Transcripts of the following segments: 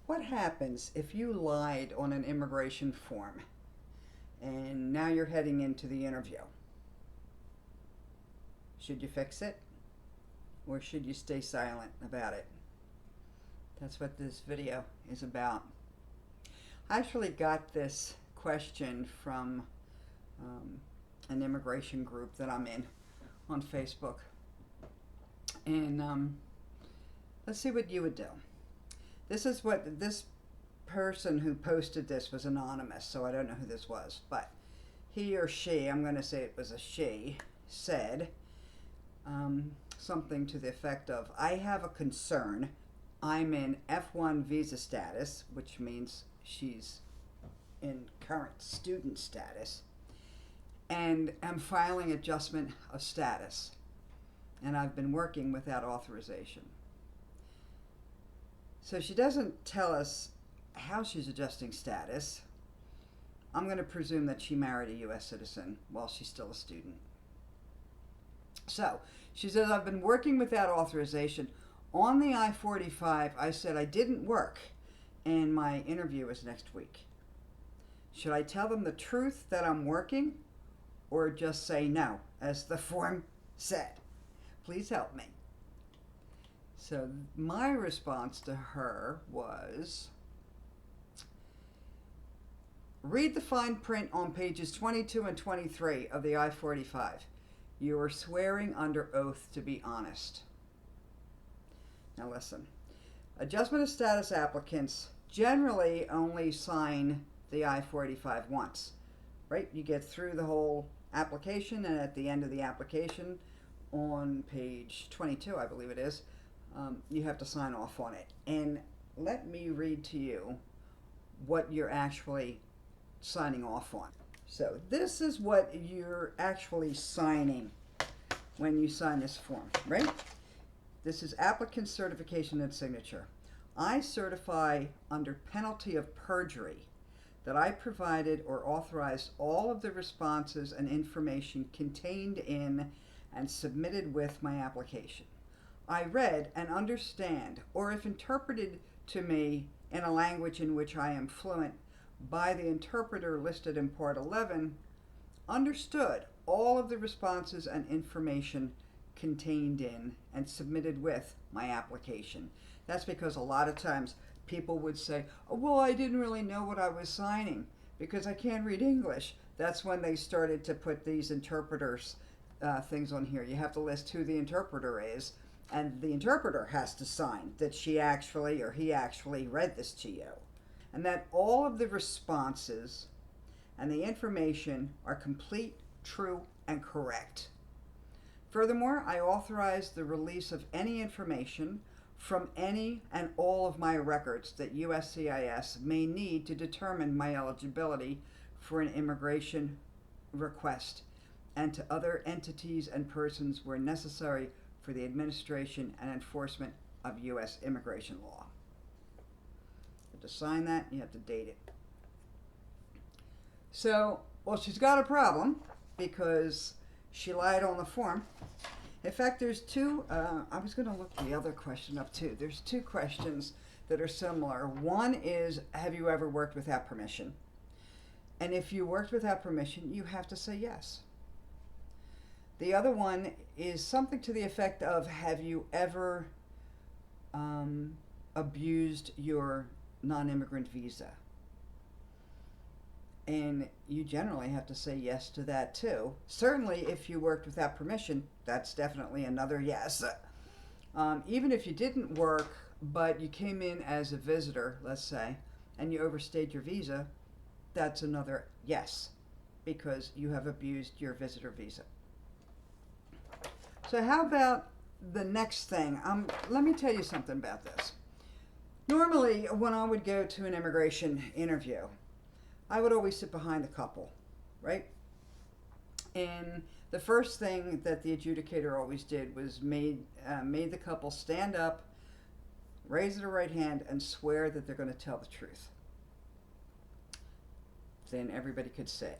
What happens if you lied on an immigration form and now you're heading into the interview? Should you fix it or should you stay silent about it? That's what this video is about. I actually got this question from an immigration group that I'm in on Facebook. And let's see what you would do. This is what this person who posted this was anonymous, so I don't know who this was, but he or she, I'm going to say it was a she, said something to the effect of, I have a concern. I'm in F1 visa status, which means she's in current student status, and I'm filing adjustment of status, and I've been working without authorization. So she doesn't tell us how she's adjusting status. I'm going to presume that she married a U.S. citizen while she's still a student. So she says, I've been working without authorization. On the I-45, I said I didn't work, and my interview is next week. Should I tell them the truth that I'm working, or just say no, as the form said? Please help me. So my response to her was, read the fine print on pages 22 and 23 of the I-45. You are swearing under oath to be honest. Now listen, adjustment of status applicants generally only sign the I-45 once, right? You get through the whole application, and at the end of the application on page 22, I believe it is, you have to sign off on it. And let me read to you what you're actually signing off on. So this is what you're actually signing when you sign this form, right? This is applicant certification and signature. I certify under penalty of perjury that I provided or authorized all of the responses and information contained in and submitted with my application. I read and understand, or if interpreted to me in a language in which I am fluent by the interpreter listed in Part 11, understood all of the responses and information contained in and submitted with my application. That's because a lot of times people would say, oh, well, I didn't really know what I was signing because I can't read English. That's when they started to put these interpreters things on here. You have to list who the interpreter is, and the interpreter has to sign that she actually or he actually read this to you, and that all of the responses and the information are complete, true, and correct. Furthermore, I authorize the release of any information from any and all of my records that USCIS may need to determine my eligibility for an immigration request, and to other entities and persons where necessary for the administration and enforcement of U.S. immigration law. You have to sign that, and you have to date it. So, well, she's got a problem because she lied on the form. In fact, there's two, I was going to look the other question up too. There's two questions that are similar. One is, have you ever worked without permission? And if you worked without permission, you have to say yes. The other one is something to the effect of, have you ever abused your non-immigrant visa? And you generally have to say yes to that too. Certainly if you worked without permission, that's definitely another yes. Even if you didn't work, but you came in as a visitor, let's say, and you overstayed your visa, that's another yes, because you have abused your visitor visa. So how about the next thing? Let me tell you something about this. Normally, when I would go to an immigration interview, I would always sit behind the couple, right? And the first thing that the adjudicator always did was made the couple stand up, raise their right hand, and swear that they're going to tell the truth. Then everybody could sit.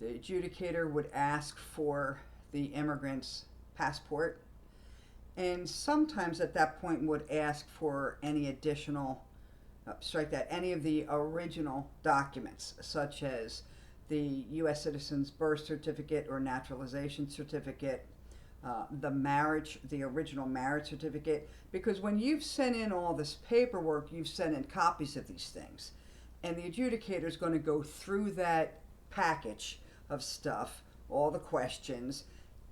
The adjudicator would ask for the immigrant's passport, and sometimes at that point would ask for any additional strike that, any of the original documents, such as the U.S. citizen's birth certificate or naturalization certificate, the original marriage certificate, because when you've sent in all this paperwork, you've sent in copies of these things. And the adjudicator is going to go through that package of stuff, all the questions,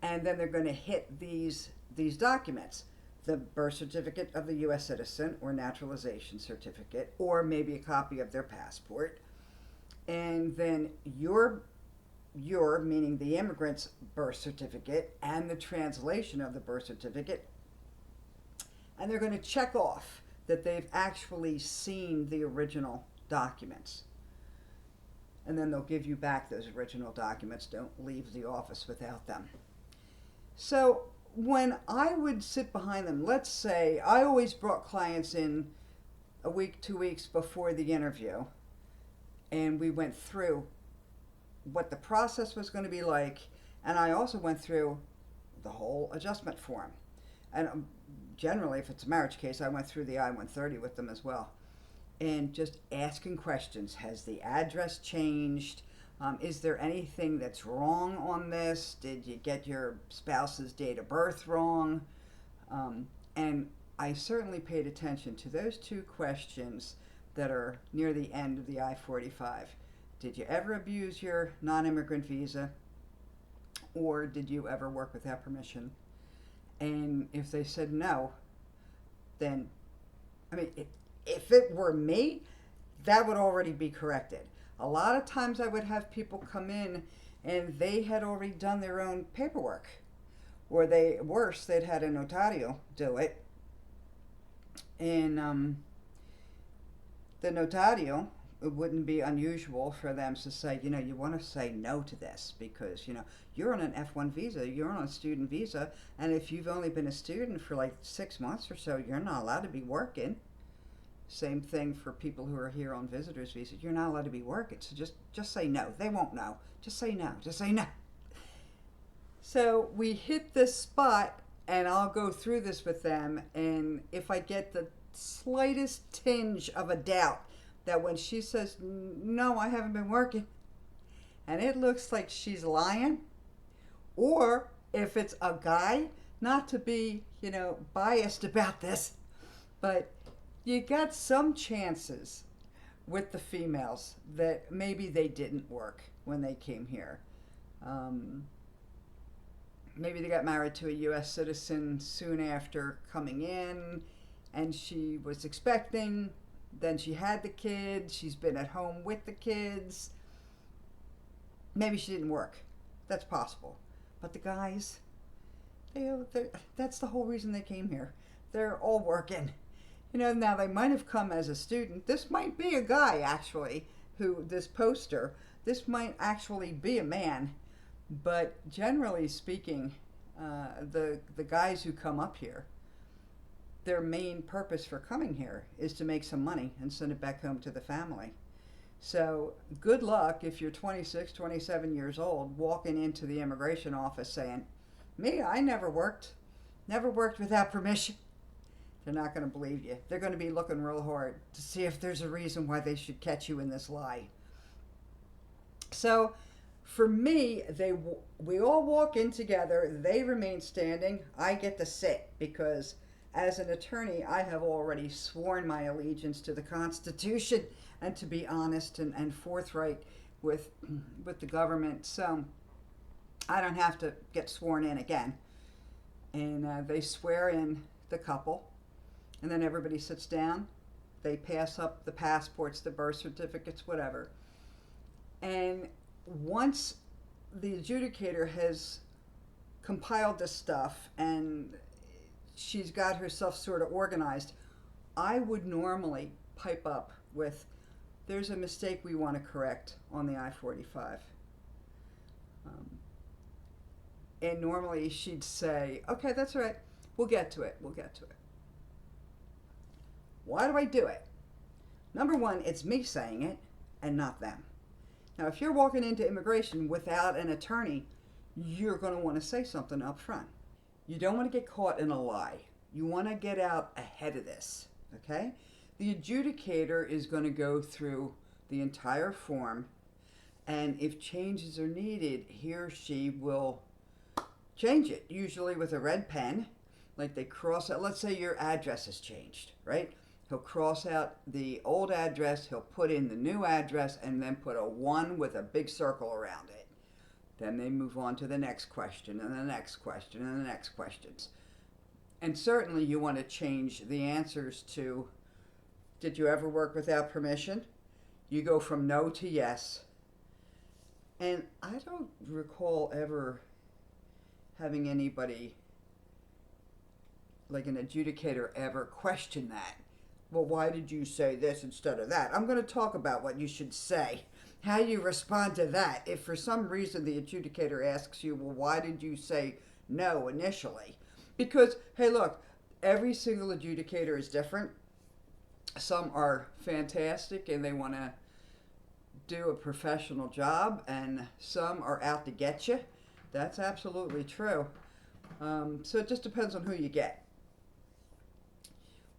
and then they're going to hit these documents. The birth certificate of the U.S. citizen or naturalization certificate, or maybe a copy of their passport. And then your meaning the immigrant's birth certificate and the translation of the birth certificate. And they're going to check off that they've actually seen the original documents. And then they'll give you back those original documents. Don't leave the office without them. So when I would sit behind them, let's say I always brought clients in a week, 2 weeks before the interview, and we went through what the process was going to be like, and I also went through the whole adjustment form. And generally, if it's a marriage case, I went through the I-130 with them as well. And just asking questions. Has the address changed? Is there anything that's wrong on this? Did you get your spouse's date of birth wrong? And I certainly paid attention to those two questions that are near the end of the I-45. Did you ever abuse your non-immigrant visa? Or did you ever work without permission? And if they said no, then, I mean, if it were me, that would already be corrected. A lot of times I would have people come in and they had already done their own paperwork. Or they'd had a notario do it. And the notario, it wouldn't be unusual for them to say, you want to say no to this because, you're on an F1 visa, you're on a student visa, and if you've only been a student for like 6 months or so, you're not allowed to be working. Same thing for people who are here on visitors visas. You're not allowed to be working, so just say no. They won't know. Just say no. Just say no. So we hit this spot, and I'll go through this with them, and if I get the slightest tinge of a doubt that when she says, no, I haven't been working, and it looks like she's lying, or if it's a guy, not to be, biased about this, but you got some chances with the females that maybe they didn't work when they came here. Maybe they got married to a U.S. citizen soon after coming in, and she was expecting, then she had the kids, she's been at home with the kids. Maybe she didn't work. That's possible. But the guys, that's the whole reason they came here. They're all working. Now they might have come as a student. This might be a guy, actually, this poster, this might actually be a man. But generally speaking, the guys who come up here, their main purpose for coming here is to make some money and send it back home to the family. So good luck if you're 26, 27 years old walking into the immigration office saying, me, I never worked without permission. They're not going to believe you. They're going to be looking real hard to see if there's a reason why they should catch you in this lie. So for me, we all walk in together. They remain standing. I get to sit because as an attorney, I have already sworn my allegiance to the Constitution and to be honest and forthright with the government. So I don't have to get sworn in again. And they swear in the couple. And then everybody sits down. They pass up the passports, the birth certificates, whatever. And once the adjudicator has compiled this stuff and she's got herself sort of organized, I would normally pipe up with, there's a mistake we want to correct on the I-45. And normally she'd say, okay, that's all right. We'll get to it. Why do I do it? Number one, it's me saying it and not them. Now, if you're walking into immigration without an attorney, you're going to want to say something up front. You don't want to get caught in a lie. You want to get out ahead of this, okay? The adjudicator is going to go through the entire form, and if changes are needed, he or she will change it, usually with a red pen. Like they cross out, let's say your address has changed, right? He'll cross out the old address, he'll put in the new address, and then put a 1 with a big circle around it. Then they move on to the next question, and the next question, and the next questions. And certainly you want to change the answers to, did you ever work without permission? You go from no to yes. And I don't recall ever having anybody, like an adjudicator, ever question that. Well, why did you say this instead of that? I'm going to talk about what you should say, how you respond to that. If for some reason the adjudicator asks you, well, why did you say no initially? Because, hey, look, every single adjudicator is different. Some are fantastic and they want to do a professional job, and some are out to get you. That's absolutely true. So it just depends on who you get.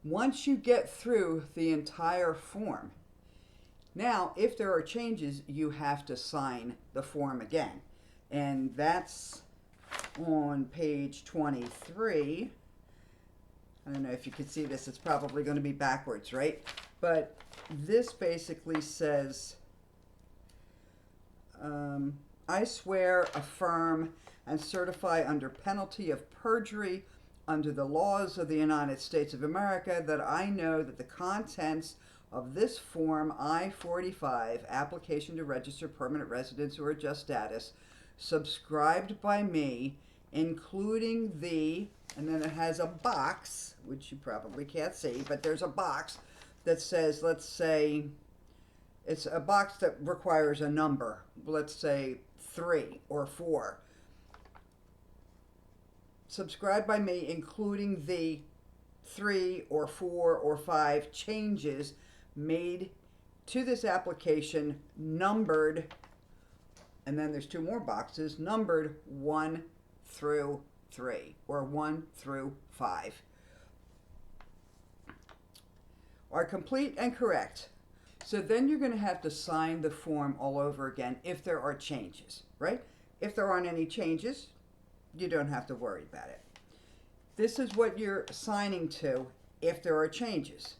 Once you get through the entire form, now if there are changes, you have to sign the form again. And that's on page 23. I don't know if you can see this, it's probably going to be backwards, right? But this basically says, I swear, affirm, and certify under penalty of perjury under the laws of the United States of America that I know that the contents of this Form I-45, Application to Register Permanent Residence or Adjust Status, subscribed by me, including the, and then it has a box, which you probably can't see, but there's a box that says, let's say, it's a box that requires a number, let's say 3 or 4. Subscribed by me, including the 3 or 4 or 5 changes made to this application, numbered, and then there's 2 more boxes, numbered 1 through 3 or 1 through 5. Are complete and correct. So then you're going to have to sign the form all over again if there are changes, right? If there aren't any changes, you don't have to worry about it. This is what you're signing to if there are changes.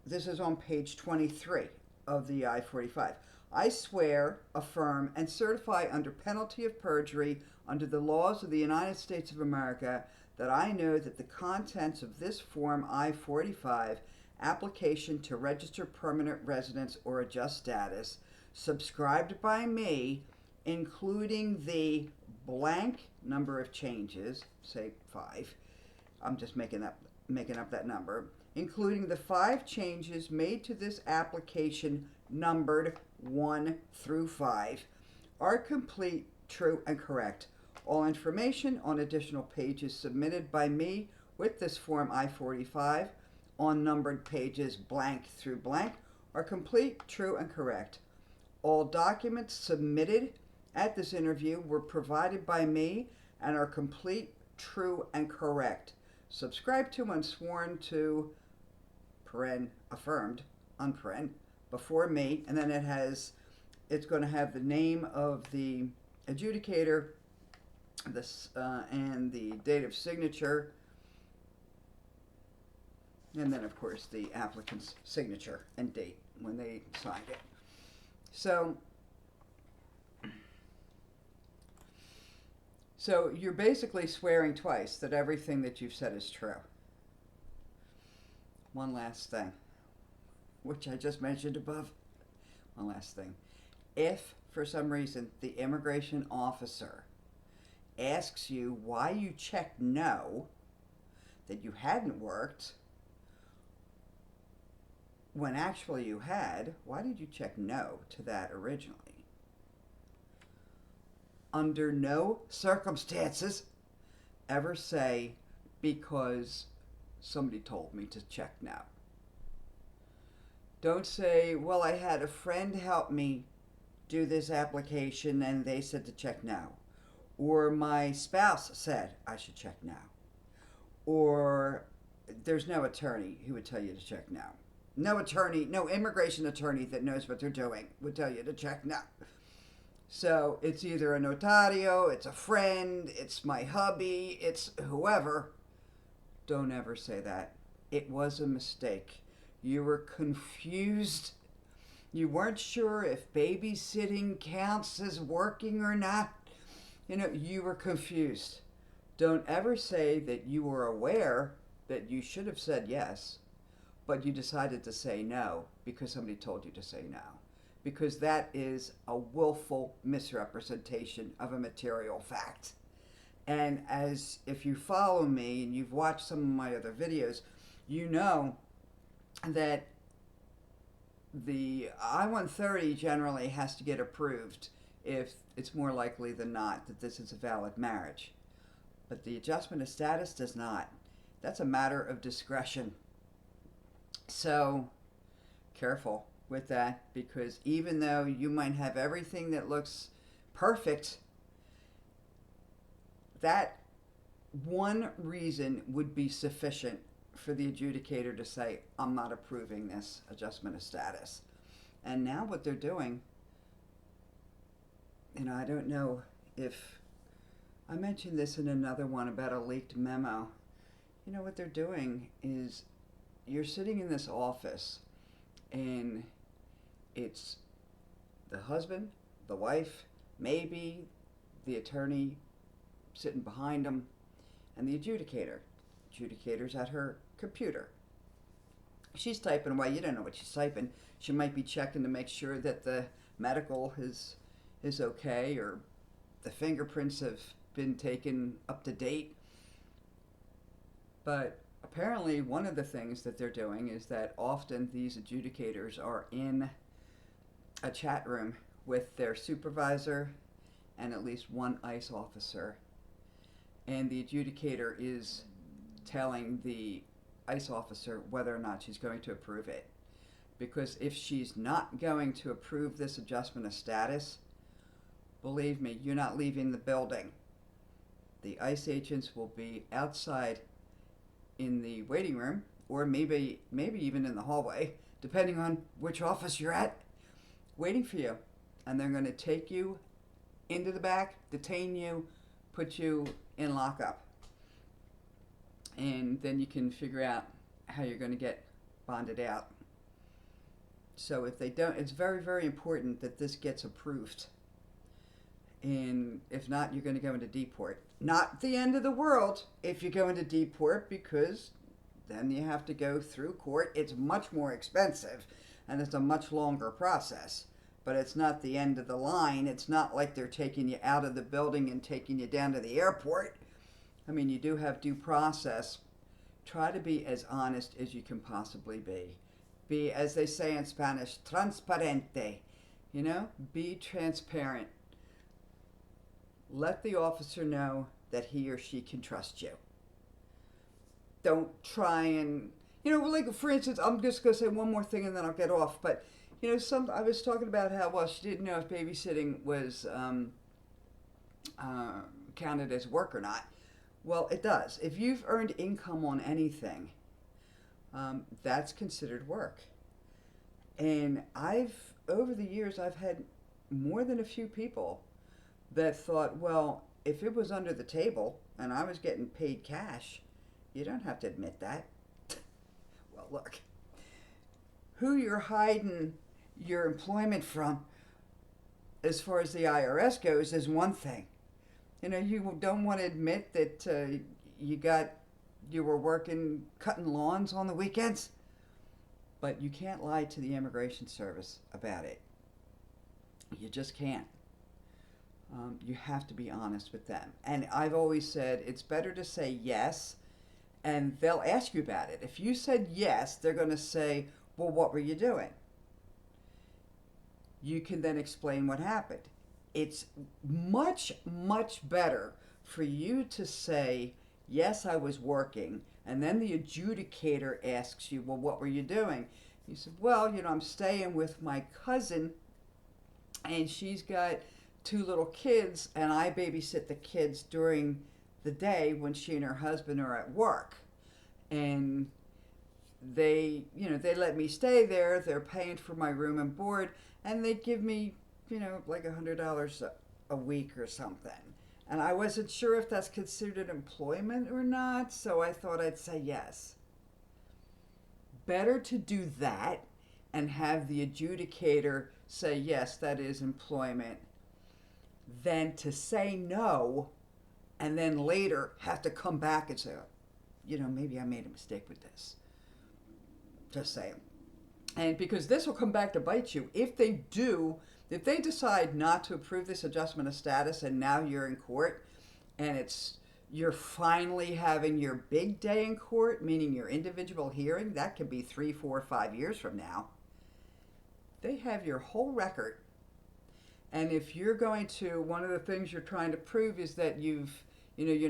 This is on page 23 of the I-45. I swear, affirm, and certify under penalty of perjury under the laws of the United States of America that I know that the contents of this Form I-45, Application to Register Permanent Residence or Adjust Status, subscribed by me, including the blank number of changes, say 5, I'm just making up that number, including the 5 changes made to this application numbered 1 through 5, are complete, true, and correct. All information on additional pages submitted by me with this Form I-45 on numbered pages blank through blank are complete, true, and correct. All documents submitted at this interview were provided by me and are complete, true, and correct. Subscribed to and sworn to, affirmed, before me, and then it's going to have the name of the adjudicator, and the date of signature, and then of course the applicant's signature and date when they signed it. So you're basically swearing twice that everything that you've said is true. One last thing, which I just mentioned above. One last thing. If, for some reason, the immigration officer asks you why you checked no, that you hadn't worked, when actually you had, why did you check no to that originally? Under no circumstances ever say, because somebody told me to check no. Don't say, well, I had a friend help me do this application and they said to check no. Or my spouse said I should check no. Or there's no attorney who would tell you to check no. No attorney, no immigration attorney that knows what they're doing would tell you to check no. So it's either a notario, it's a friend, it's my hubby, it's whoever. Don't ever say that. It was a mistake. You were confused. You weren't sure if babysitting counts as working or not. You were confused. Don't ever say that you were aware that you should have said yes, but you decided to say no because somebody told you to say no. Because that is a willful misrepresentation of a material fact. And as if you follow me and you've watched some of my other videos, you know that the I-130 generally has to get approved if it's more likely than not that this is a valid marriage. But the adjustment of status does not. That's a matter of discretion. So, careful with that, because even though you might have everything that looks perfect, that one reason would be sufficient for the adjudicator to say, I'm not approving this adjustment of status. And now what they're doing, I don't know if I mentioned this in another one about a leaked memo. What they're doing is you're sitting in this office and it's the husband, the wife, maybe the attorney sitting behind them, and the adjudicator. Adjudicator's at her computer. She's typing away. You don't know what she's typing. She might be checking to make sure that the medical is okay, or the fingerprints have been taken up to date. But apparently one of the things that they're doing is that often these adjudicators are in a chat room with their supervisor and at least one ICE officer. And the adjudicator is telling the ICE officer whether or not she's going to approve it. Because if she's not going to approve this adjustment of status, believe me, you're not leaving the building. The ICE agents will be outside in the waiting room, or maybe even in the hallway, depending on which office you're at, waiting for you. And they're going to take you into the back, detain you, put you in lockup. And then you can figure out how you're going to get bonded out. So if they don't, it's very, very important that this gets approved. And if not, you're going to go into deport. Not the end of the world if you go into deport, because then you have to go through court. It's much more expensive and it's a much longer process. But it's not the end of the line. It's not like they're taking you out of the building and taking you down to the airport. I mean, you do have due process. Try to be as honest as you can possibly be. Be, as they say in Spanish, transparente. Be transparent. Let the officer know that he or she can trust you. Don't try and, like, for instance, I'm just going to say one more thing and then I'll get off. But, I was talking about how, well, she didn't know if babysitting was counted as work or not. Well, it does. If you've earned income on anything, that's considered work. And over the years, I've had more than a few people that thought, well, if it was under the table and I was getting paid cash, you don't have to admit that. Well, look, who you're hiding your employment from, as far as the IRS goes, is one thing. You don't want to admit that you were working cutting lawns on the weekends, but you can't lie to the Immigration Service about it. You just can't. You have to be honest with them. And I've always said it's better to say yes, and they'll ask you about it. If you said yes, they're going to say, well, what were you doing? You can then explain what happened. It's much, much better for you to say, yes, I was working, and then the adjudicator asks you, well, what were you doing? You said, well, I'm staying with my cousin, and she's got 2 little kids, and I babysit the kids during the day when she and her husband are at work. And they let me stay there. They're paying for my room and board, and they give me, like $100 a week or something. And I wasn't sure if that's considered employment or not, so I thought I'd say yes. Better to do that and have the adjudicator say, yes, that is employment, than to say no and then later have to come back and say, maybe I made a mistake with this. Just saying. And because this will come back to bite you. If they decide not to approve this adjustment of status and now you're in court and you're finally having your big day in court, meaning your individual hearing, that could be 3, 4, 5 years from now. They have your whole record. And if you're going to, one of the things you're trying to prove is that you're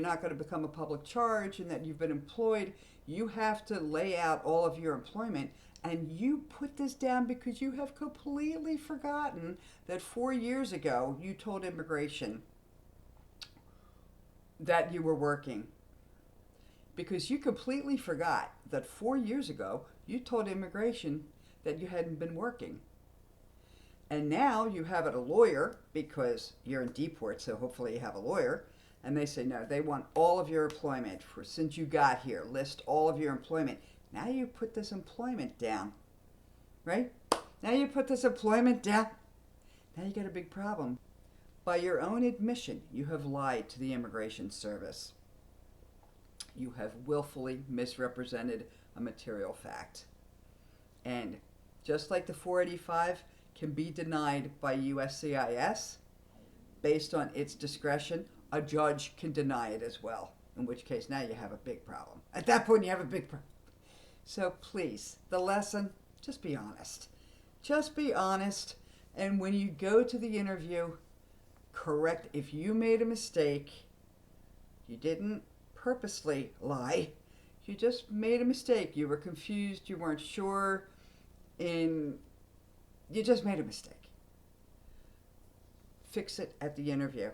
not going to become a public charge and that you've been employed, you have to lay out all of your employment. And you put this down because you have completely forgotten that 4 years ago you told immigration that you were working. Because you completely forgot that 4 years ago you told immigration that you hadn't been working. And now you have a lawyer, because you're in deport, so hopefully you have a lawyer, and they say, no, they want all of your employment since you got here. List all of your employment. Now you put this employment down, right? Now you put this employment down. Now you got a big problem. By your own admission, you have lied to the Immigration Service. You have willfully misrepresented a material fact. And just like the 485 can be denied by USCIS, based on its discretion, a judge can deny it as well, in which case now you have a big problem. At that point, you have a big problem. So please, the lesson, just be honest. Just be honest. And when you go to the interview, correct. If you made a mistake, you didn't purposely lie. You just made a mistake. You were confused. You weren't sure. You just made a mistake. Fix it at the interview.